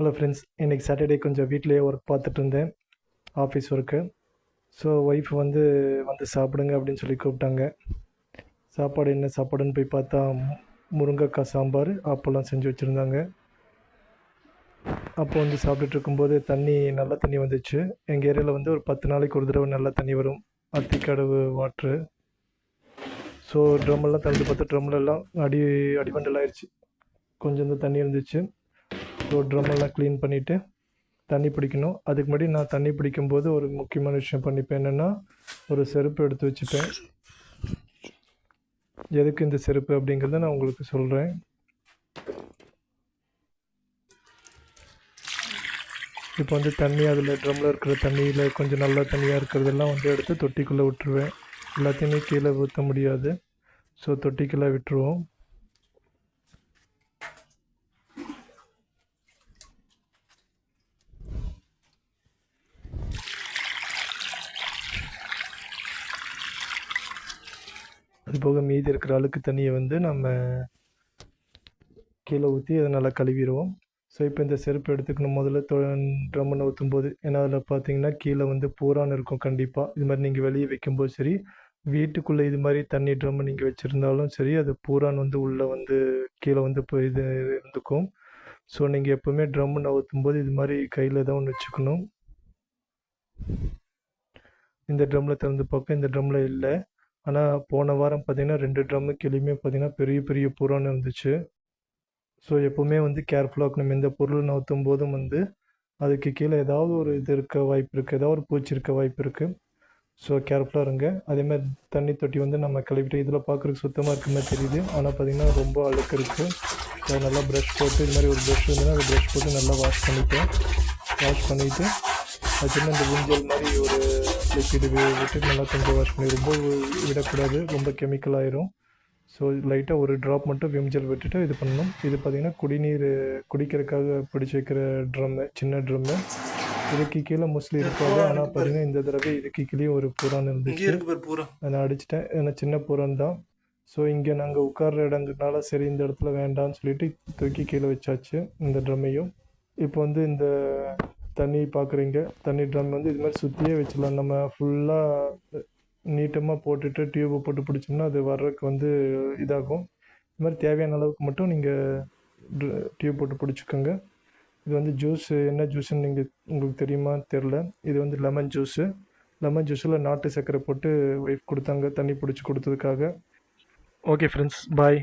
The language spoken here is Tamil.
ஹலோ ஃப்ரெண்ட்ஸ், இன்றைக்கி சாட்டர்டே கொஞ்சம் வீட்டிலேயே ஒர்க் பார்த்துட்டு இருந்தேன், ஆஃபீஸ் ஒர்க்கு. ஸோ ஒய்ஃப் வந்து சாப்பிடுங்க அப்படின்னு சொல்லி கூப்பிட்டாங்க. சாப்பாடு என்ன சாப்பாடுன்னு போய் பார்த்தா முருங்கைக்காய் சாம்பார், அப்போல்லாம் செஞ்சு வச்சுருந்தாங்க. அப்போ சாப்பிட்டுட்டு இருக்கும்போது நல்ல தண்ணி வந்துச்சு. எங்கள் ஏரியாவில் ஒரு 10 நாளைக்கு ஒரு தடவை நல்ல தண்ணி வரும், அத்திக்கடவு வாட்ரு. ஸோ ட்ரம்மெல்லாம் திறந்து பார்த்தா ட்ரம்மெல்லாம் அடிவண்டல் ஆயிடுச்சு. கொஞ்சம் தண்ணி இருந்துச்சு. ஸோ ட்ரம்மெல்லாம் க்ளீன் பண்ணிவிட்டு தண்ணி பிடிக்கணும். அதுக்கு முன்னாடி நான் தண்ணி பிடிக்கும்போது ஒரு முக்கியமான விஷயம் பண்ணிப்பேன். என்னென்னா, ஒரு செருப்பு எடுத்து வச்சுப்பேன். எதுக்கு இந்த செருப்பு அப்படிங்கிறத நான் உங்களுக்கு சொல்கிறேன். இப்போ தண்ணி அதில் ட்ரம்மில் இருக்கிற தண்ணியில் கொஞ்சம் நல்லா தண்ணியாக இருக்கிறதெல்லாம் எடுத்து தொட்டிக்குள்ளே விட்டுருவேன். எல்லாத்தையுமே கீழே ஊற்ற முடியாது. ஸோ தொட்டிக்குள்ளே விட்டுருவோம். அது போக மீதி இருக்கிற அழுக்கு தண்ணியை நம்ம கீழே ஊற்றி அதை நல்லா கழுவிடுவோம். ஸோ இப்போ இந்த செருப்பு எடுத்துக்கணும் முதல்ல ட்ரம்மில் ஊற்றும்போது. ஏன்னா அதில் பார்த்தீங்கன்னா கீழே பூரான் இருக்கும் கண்டிப்பாக. இது மாதிரி நீங்கள் வெளியே வைக்கும்போது சரி, வீட்டுக்குள்ளே இது மாதிரி தண்ணி ட்ரம்மு நீங்கள் வச்சுருந்தாலும் சரி, அது பூரான் உள்ளே கீழே இப்போ இது இருந்துக்கும். ஸோ நீங்கள் எப்போவுமே ட்ரம்மு நவுத்தும்போது இது மாதிரி கையில் தான் ஒன்று வச்சுக்கணும். இந்த ட்ரம்மில் திறந்து பார்க்க இந்த ட்ரம்மில் இல்லை. ஆனால் போன வாரம் பார்த்திங்கன்னா 2 ட்ரம்மு கீழேயுமே பார்த்திங்கன்னா பெரிய பெரிய பூரான் இருந்துச்சு. ஸோ எப்போவுமே கேர்ஃபுல்லாக இருக்கணும். எந்த பொருள் நவுத்தும் போதும் அதுக்கு கீழே ஏதாவது ஒரு இது இருக்க வாய்ப்பு இருக்குது, ஏதாவது ஒரு பூச்சி இருக்க வாய்ப்பு இருக்குது. ஸோ கேர்ஃபுல்லாக இருங்க. அதேமாதிரி தண்ணி தொட்டி நம்ம கழுவிட்டு இதில் பார்க்குறதுக்கு சுத்தமாக இருக்க மாதிரி தெரியுது. ஆனால் பார்த்திங்கன்னா ரொம்ப அழுக்கு இருக்குது. ஸோ நல்லா ப்ரஷ் போட்டு இது மாதிரி ஒரு ப்ரஷ் இருந்ததுன்னா அது ப்ரஷ் போட்டு நல்லா வாஷ் பண்ணிவிட்டு அது இந்த ஊஞ்சல் மாதிரி ஒரு லிக்விடு விட்டு நல்லா கொஞ்சம் வாஷ் பண்ணி, ரொம்ப விடக்கூடாது, ரொம்ப கெமிக்கல் ஆயிரும். ஸோ லைட்டாக ஒரு ட்ராப் மட்டும் விம்ஜெல் விட்டுட்டு இது பண்ணணும். இது பார்த்திங்கன்னா குடிநீர் குடிக்கிறதுக்காக பிடிச்சி வைக்கிற ட்ரம்மு, சின்ன ட்ரம்மு. இதுக்கு கீழே மோஸ்ட்லி இருக்காது. ஆனால் பார்த்திங்கன்னா இந்த தடவை இதுக்கு கீழே ஒரு பூரான் இருந்துச்சு. நான் அடிச்சிட்டேன், ஏன்னா சின்ன பூரான் தான். ஸோ இங்கே நாங்கள் உட்கார்ற இடங்கிறதுனால சரி இந்த இடத்துல வேண்டாம்னு சொல்லிட்டு தூக்கி கீழே வச்சாச்சு இந்த ட்ரம்மையும். இப்போ இந்த தண்ணி பார்க்குறீங்க, தண்ணி ட்ரம் இது மாதிரி சுற்றியே வச்சிடலாம். நம்ம ஃபுல்லாக நீட்டமாக போட்டுட்டு டியூப்பை போட்டு பிடிச்சோம்னா அது வர்றதுக்கு இதாகும். இது மாதிரி தேவையான அளவுக்கு மட்டும் நீங்கள் டியூப் போட்டு பிடிச்சிக்கோங்க. இது ஜூஸ், என்ன ஜூஸுன்னு உங்களுக்கு தெரியுமா தெரில. இது லெமன் ஜூஸு. லெமன் ஜூஸில் நாட்டு சர்க்கரை போட்டு ஒய்ஃப் கொடுத்தாங்க தண்ணி பிடிச்சி கொடுத்ததுக்காக. ஓகே ஃப்ரெண்ட்ஸ், பாய்.